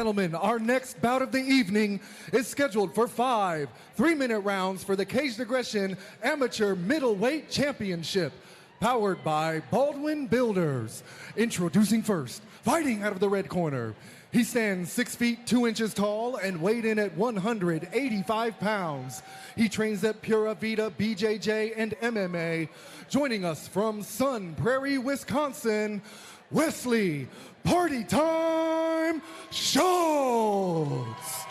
gentlemen, our next bout of the evening is scheduled for 5 3-minute rounds for the Caged Aggression Amateur Middleweight Championship, powered by Baldwin Builders. Introducing first, fighting out of the red corner. He stands 6 feet 2 inches tall and weighed in at 185 pounds. He trains at Pura, Vida, BJJ, and MMA. Joining us from Sun Prairie, Wisconsin, Wesley, Party Time Schultz.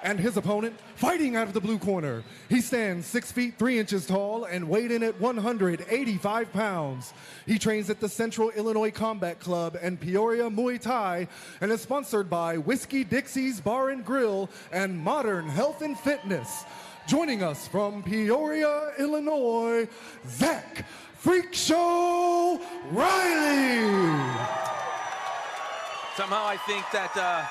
And his opponent, fighting out of the blue corner. He stands 6 feet 3 inches tall and weighed in at 185 pounds. He trains at the Central Illinois Combat Club and Peoria Muay Thai and is sponsored by Whiskey Dixie's Bar and Grill and Modern Health and Fitness. Joining us from Peoria, Illinois, Zach Freak Show Riley. Somehow I think that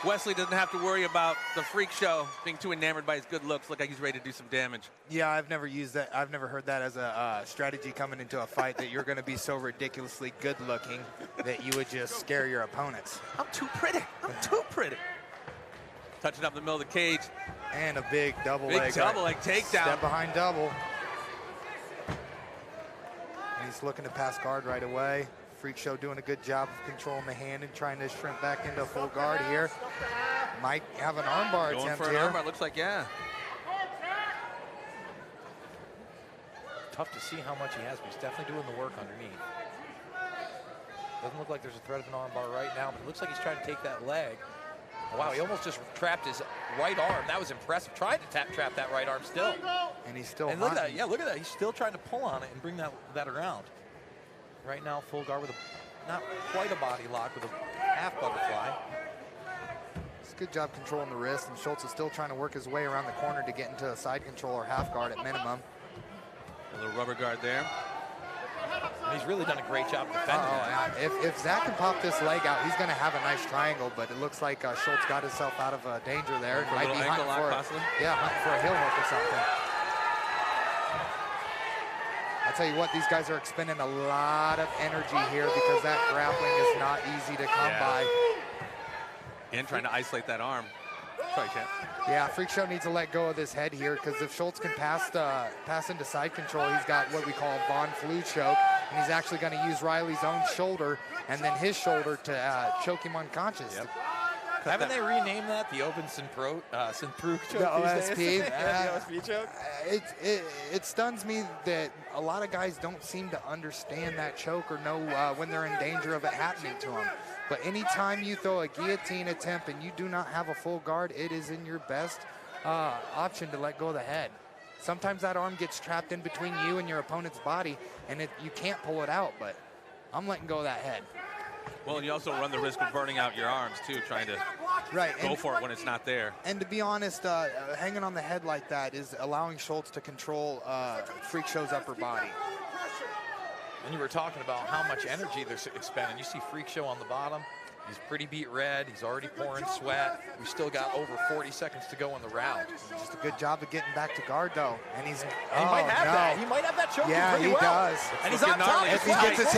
Wesley doesn't have to worry about the Freak Show being too enamored by his good looks. Look like he's ready to do some damage. Yeah, I've never used that. I've never heard that as a strategy coming into a fight, that you're going to be so ridiculously good looking that you would just scare your opponents. I'm too pretty. I'm too pretty. Touching up the middle of the cage. And a big double big leg. Big double leg takedown. Step behind double. And he's looking to pass guard right away. Freak Show doing a good job of controlling the hand and trying to shrimp back into full guard here. Might have an armbar attempt for an here. armbar, looks like, yeah. Tough to see how much he has, but he's definitely doing the work underneath. Doesn't look like there's a threat of an armbar right now, but it looks like he's trying to take that leg. Wow, he almost just trapped his right arm. That was impressive. Tried to trap that right arm still. And he's still look at that. Yeah, look at that. He's still trying to pull on it and bring that around. Right now, full guard with not quite a body lock, with a half butterfly. It's a good job controlling the wrist, and Schultz is still trying to work his way around the corner to get into a side control or half guard at minimum. A little rubber guard there. And he's really done a great job defending that. If Zach can pop this leg out, he's going to have a nice triangle, but it looks like Schultz got himself out of danger there. Might be hunting for, hunting for a heel hook or something. I'll tell you what, these guys are expending a lot of energy here because that grappling is not easy to come by. And trying to isolate that arm. Sorry, champ. Yeah, Freak Show needs to let go of this head here, because if Schultz can pass into side control, he's got what we call a Von Flue choke, and he's actually going to use Riley's own shoulder and then his shoulder to choke him unconscious. Yep. Haven't they renamed that the Open Synpro choke? The OSP. The OSP choke? It stuns me that a lot of guys don't seem to understand that choke or know when they're in danger of it happening to them. But anytime you throw a guillotine attempt and you do not have a full guard, it is in your best option to let go of the head. Sometimes that arm gets trapped in between you and your opponent's body, and you can't pull it out, but I'm letting go of that head. Well, and you also run the risk of burning out your arms, too, trying to go for it when it's not there. And to be honest, hanging on the head like that is allowing Schultz to control Freak Show's upper body. And you were talking about how much energy they're expending. You see Freak Show on the bottom. He's pretty beat red. He's already pouring sweat. We've still got over 40 seconds to go in the round. Just a good job of getting back to guard, though. And he might have that. He might have that choke. Yeah, pretty he well. does. And he's on top. If he gets his,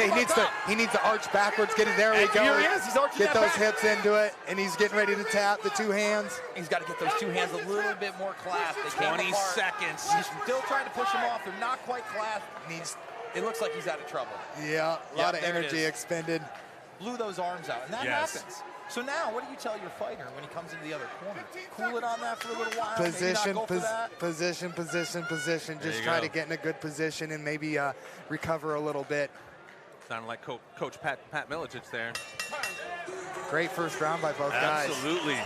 he needs to arch backwards. Get it. There we go. Here he is. He's arching Get those back. hips into it, and he's getting ready to tap the two hands. He's got to get those two hands a little bit more clasped. 20 seconds. He's still trying to push him off. They're not quite clasped. It looks like he's out of trouble. Yeah, a lot of energy expended. Blew those arms out, and that happens. So now, what do you tell your fighter when he comes into the other corner? Cool it on that for a little while. Position. Just try to get in a good position and maybe recover a little bit. Sounded like Coach Pat Milicic there. Great first round by both guys. Absolutely.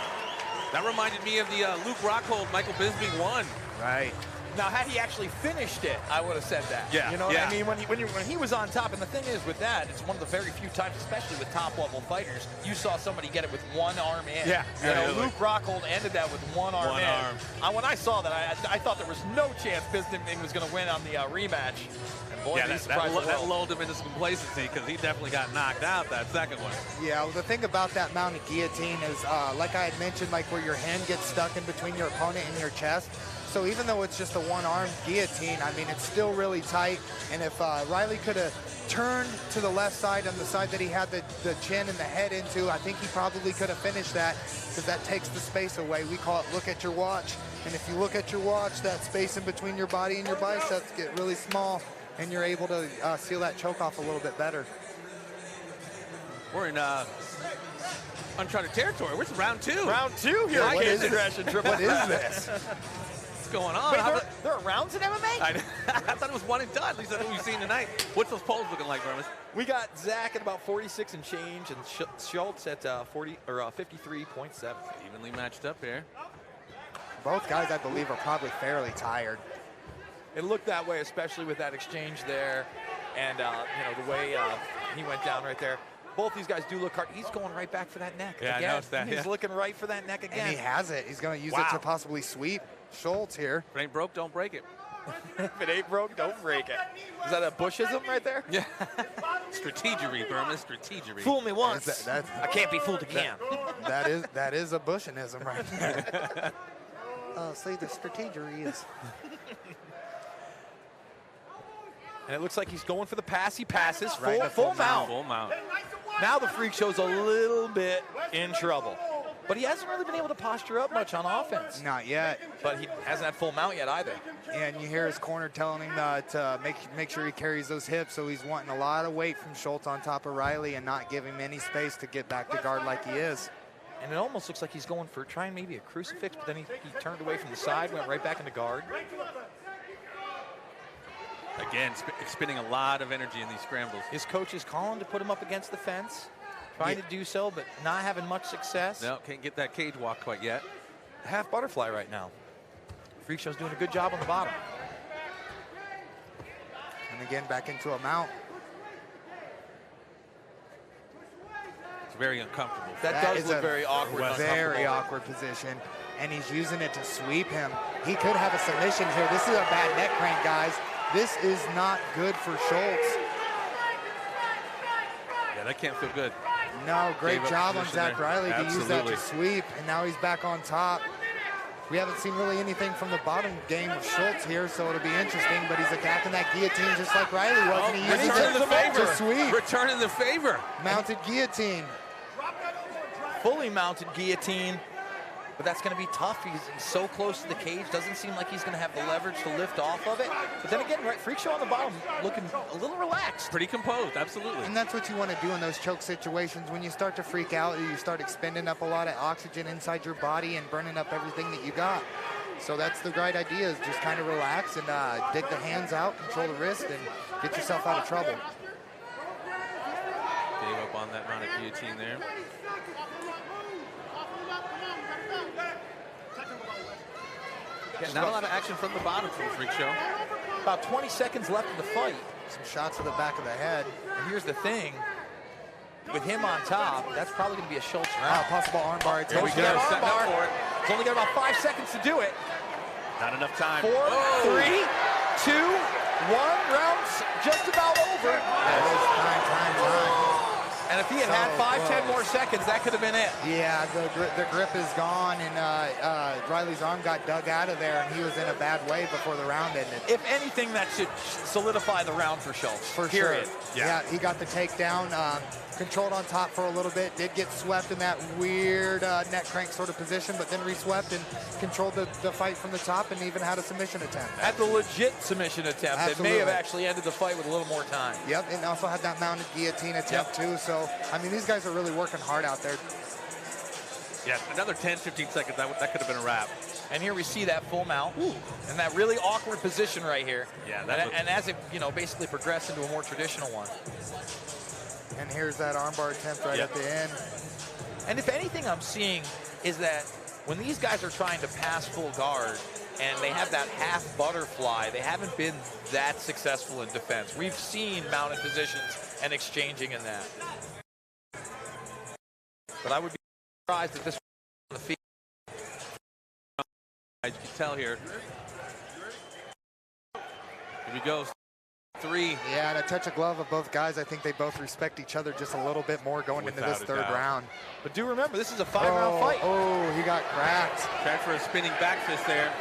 That reminded me of the Luke Rockhold, Michael Bisping won. Right. Now, had he actually finished it, I would have said that. Yeah. You know what I mean? When he was on top, and the thing is with that, it's one of the very few times, especially with top-level fighters, you saw somebody get it with one arm in. Yeah. Luke Rockhold ended that with one arm in. When I saw that, I thought there was no chance Bisping was going to win on the rematch. And boy, that lulled him into some complacency, because he definitely got knocked out that second one. Yeah, well, the thing about that mounted guillotine is, like I had mentioned, like where your hand gets stuck in between your opponent and your chest. So even though it's just a one-arm guillotine, I mean, it's still really tight. And if Riley could have turned to the left side on the side that he had the chin and the head into. I think he probably could have finished that because that takes the space away. We call it look at your watch. And if you look at your watch, that space in between your body and your biceps get really small, and you're able to seal that choke off a little bit better. We're in uncharted territory. We're in round 2. Round 2 here. What is What is this? What's going on? Wait, there are rounds in MMA? I thought it was one and done. At least that's what we've seen tonight. What's those polls looking like, Bermas? We got Zach at about 46 and change, and Schultz at 53.7. Evenly matched up here. Both guys, I believe, are probably fairly tired. It looked that way, especially with that exchange there, and you know, the way he went down right there. Both these guys do look hard. He's going right back for that neck. Yeah, again. I noticed that. He's looking right for that neck again. And he has it. He's going to use it to possibly sweep Schultz here. If it ain't broke, don't break it. If it ain't broke, don't break it. Is that a Bushism right there? Yeah. Strategery, Bermas. Strategery. Fool me once. That's I can't be fooled again. that is a Bushianism right there. See, the strategery is. And it looks like he's going for the pass. He passes. Right, Full mount. Full mount. Now the Freak Show's a little bit in trouble. But he hasn't really been able to posture up much on offense. Not yet. But he hasn't had full mount yet either. And you hear his corner telling him to make sure he carries those hips, so he's wanting a lot of weight from Schultz on top of Riley and not give him any space to get back to guard like he is. And it almost looks like he's going for trying maybe a crucifix, but then he turned away from the side, went right back into guard. Again, expending a lot of energy in these scrambles. His coach is calling to put him up against the fence, trying to do so, but not having much success. No, can't get that cage walk quite yet. Half butterfly right now. Freak Show's doing a good job on the bottom. And again, back into a mount. It's very uncomfortable. That does look very awkward. Very awkward position. And he's using it to sweep him. He could have a submission here. This is a bad neck crank, guys. This is not good for Schultz. Yeah, that can't feel good. No, great job on position Zach there. Riley to use that Absolutely. to sweep, and now he's back on top. We haven't seen really anything from the bottom game of Schultz here, so it'll be interesting, but he's attacking that guillotine just like Riley was, and he uses returning it the favor. to sweep. Returning the favor. Mounted guillotine. Fully mounted guillotine, but that's going to be tough. He's so close to the cage. Doesn't seem like he's going to have the leverage to lift off of it. But then again, right, Freak Show on the bottom looking a little relaxed. Pretty composed, absolutely. And that's what you want to do in those choke situations. When you start to freak out, you start expending up a lot of oxygen inside your body and burning up everything that you got. So that's the right idea, is just kind of relax and dig the hands out, control the wrist, and get yourself out of trouble. Gave up on that mounted guillotine there. Yeah, not a lot of action from the bottom from Freak Show. About 20 seconds left in the fight. Some shots to the back of the head. And here's the thing. With him on top, that's probably going to be a Schultz round. Possible armbar. Here we go, setting up for it. He's only got about 5 seconds to do it. Not enough time. 4, 3, 2, 1. Round's just about over. Time. And if he had had 5, 10 more seconds, that could have been it. Yeah, the grip is gone, and Riley's arm got dug out of there, and he was in a bad way before the round ended. If anything, that should solidify the round for Schultz. For period. sure. Yeah, he got the takedown, controlled on top for a little bit, did get swept in that weird neck crank sort of position, but then re-swept and controlled the fight from the top and even had a submission attempt. Had the legit submission attempt. It may have Absolutely. actually ended the fight with a little more time. Yep, and also had that mounted guillotine attempt too. So, I mean, these guys are really working hard out there. Yeah, another 10, 15 seconds, that could have been a wrap. And here we see that full mount and that really awkward position right here. Yeah, and as it basically progressed into a more traditional one. And here's that armbar attempt right at the end. And if anything I'm seeing is that when these guys are trying to pass full guard and they have that half butterfly, they haven't been that successful in defense. We've seen mounted positions and exchanging in that. But I would be surprised if this on the field. As you can tell here. Here we go. 3. Yeah, and a touch of glove of both guys. I think they both respect each other just a little bit more going into this third round. But do remember, this is a 5-round fight. Oh, he got cracked. Tried for a spinning back fist there.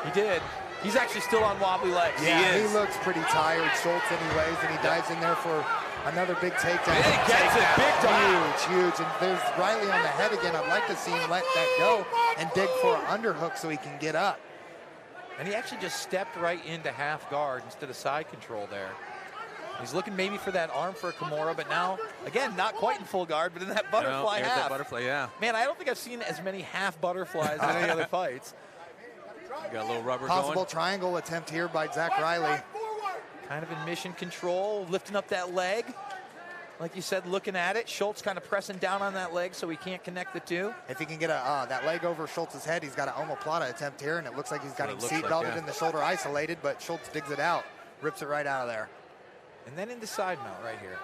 He did. He's actually still on wobbly legs. Yeah, he looks pretty tired, Schultz anyways, and he dives in there for another big takedown. He gets it, big time. Huge. And there's Riley on the head again. I'd like to see him let that go and dig for an underhook so he can get up. And he actually just stepped right into half guard instead of side control there. He's looking maybe for that arm for a Kimura, but now, again, not quite in full guard, but in that butterfly half. That butterfly, yeah. Man, I don't think I've seen as many half butterflies in any other fights. Got a little rubber Possible going. triangle attempt here by Zach Riley. Kind of in mission control, lifting up that leg. Like you said, looking at it. Schultz kind of pressing down on that leg so he can't connect the two. If he can get that leg over Schultz's head, he's got an omoplata attempt here, and it looks like he's got him seatbelted in the shoulder isolated, but Schultz digs it out, rips it right out of there. And then into side mount right here.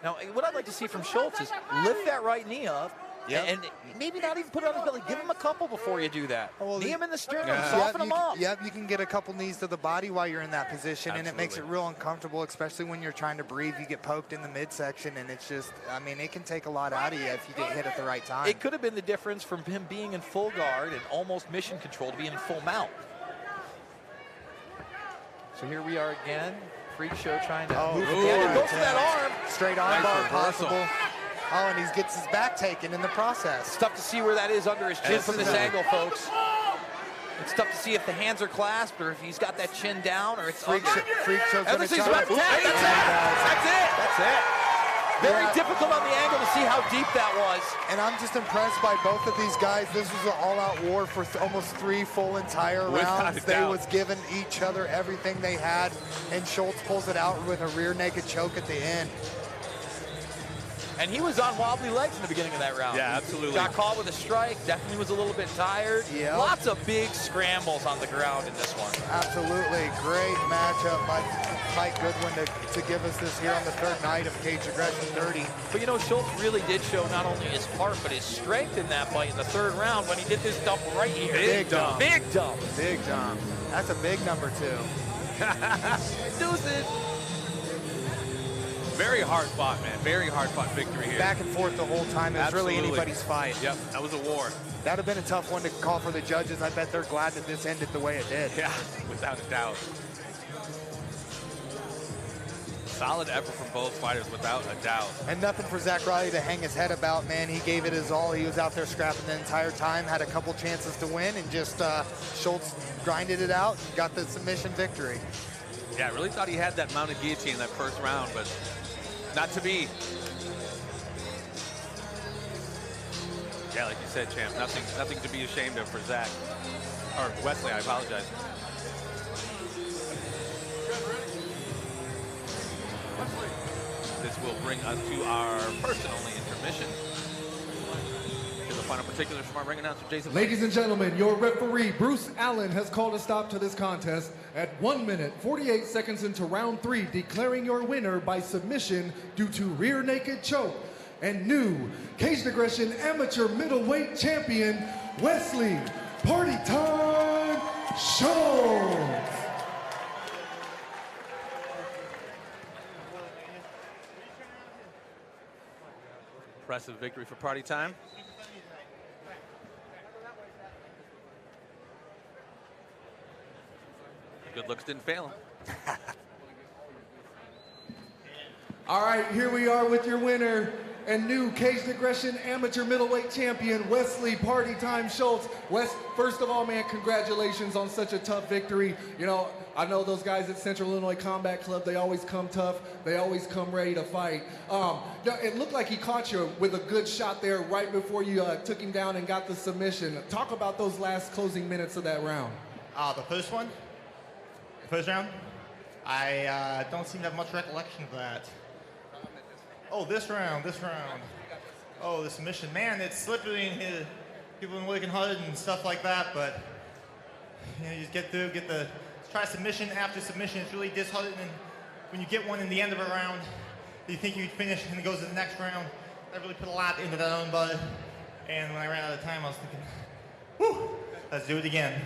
Now, what I'd like to see from Schultz is lift that right knee up, and maybe not even put it on his belly. Give him a couple before you do that. Knee him in the sternum, soften him up. Yep, you can get a couple knees to the body while you're in that position, and it makes it real uncomfortable, especially when you're trying to breathe. You get poked in the midsection, and it's just, I mean, it can take a lot out of you if you get hit at the right time. It could have been the difference from him being in full guard and almost mission control to being in full mount. So here we are again. Freak show trying to move forward. Go for that arm. Straight arm bar possible. Oh, and he gets his back taken in the process. It's tough to see where that is under his chin from this angle, folks. It's tough to see if the hands are clasped or if he's got that chin down or it's Freak show's gonna That's it. That's it. Very difficult on the angle to see how deep that was. And I'm just impressed by both of these guys. This was an all-out war for almost 3 full entire rounds. They was giving each other everything they had, and Schultz pulls it out with a rear naked choke at the end. And he was on wobbly legs in the beginning of that round. Yeah, absolutely. Got caught with a strike, definitely was a little bit tired. Yep. Lots of big scrambles on the ground in this one. Absolutely. Great matchup by Mike Goodwin to give us this here on the third night of Cage Aggression 30. But you know, Schultz really did show not only his heart, but his strength in that fight in the third round when he did this dump right here. Big dump. Big dump. Big dump. That's a big number 2. Deuces. Very hard fought, man. Very hard fought victory here. Back and forth the whole time. It was really anybody's fight. Yep, that was a war. That would have been a tough one to call for the judges. I bet they're glad that this ended the way it did. Yeah, without a doubt. Solid effort from both fighters, without a doubt. And nothing for Zach Riley to hang his head about, man. He gave it his all. He was out there scrapping the entire time, had a couple chances to win, and just Schultz grinded it out, got the submission victory. Yeah, I really thought he had that mounted guillotine in that first round, but not to be. Yeah, like you said, champ, nothing to be ashamed of for Zach. Or Wesley, I apologize. This will bring us to our first and only intermission. Here's the final particulars from our ring announcer, Jason Vargas. Ladies and gentlemen, your referee, Bruce Allen, has called a stop to this contest at 1 minute, 48 seconds into round 3, declaring your winner by submission due to rear naked choke and new Caged Aggression amateur middleweight champion, Wesley Party Time Schultz. Impressive victory for Party Time. Good looks didn't fail him. All right, here we are with your winner and new Caged Aggression amateur middleweight champion, Wesley Party Time Schultz. Wes, first of all, man, congratulations on such a tough victory. You know, I know those guys at Central Illinois Combat Club, they always come tough. They always come ready to fight. It looked like he caught you with a good shot there right before you took him down and got the submission. Talk about those last closing minutes of that round. The first one? The first round? I don't seem to have much recollection of that. Oh, this round. Oh, the submission. Man, it's slippery in here. People have been working hard and stuff like that, but you know, you just get through, try submission after submission. It's really disheartening when you get one in the end of a round. You think you'd finish and it goes to the next round. I really put a lot into that own bud. And when I ran out of time, I was thinking, whew, let's do it again.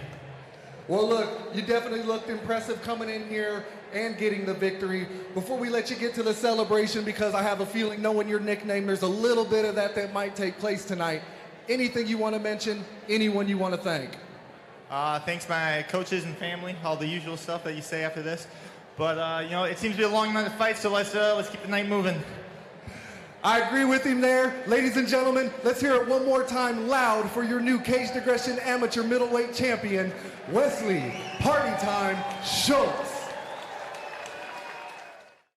Well, look, you definitely looked impressive coming in here and getting the victory. Before we let you get to the celebration, because I have a feeling knowing your nickname, there's a little bit of that might take place tonight. Anything you want to mention, anyone you want to thank? Thanks my coaches and family, all the usual stuff that you say after this. But you know, it seems to be a long night of fight, so let's keep the night moving. I agree with him there. Ladies and gentlemen, let's hear it one more time loud for your new Caged Aggression Amateur Middleweight Champion, Wesley Party Time Schultz.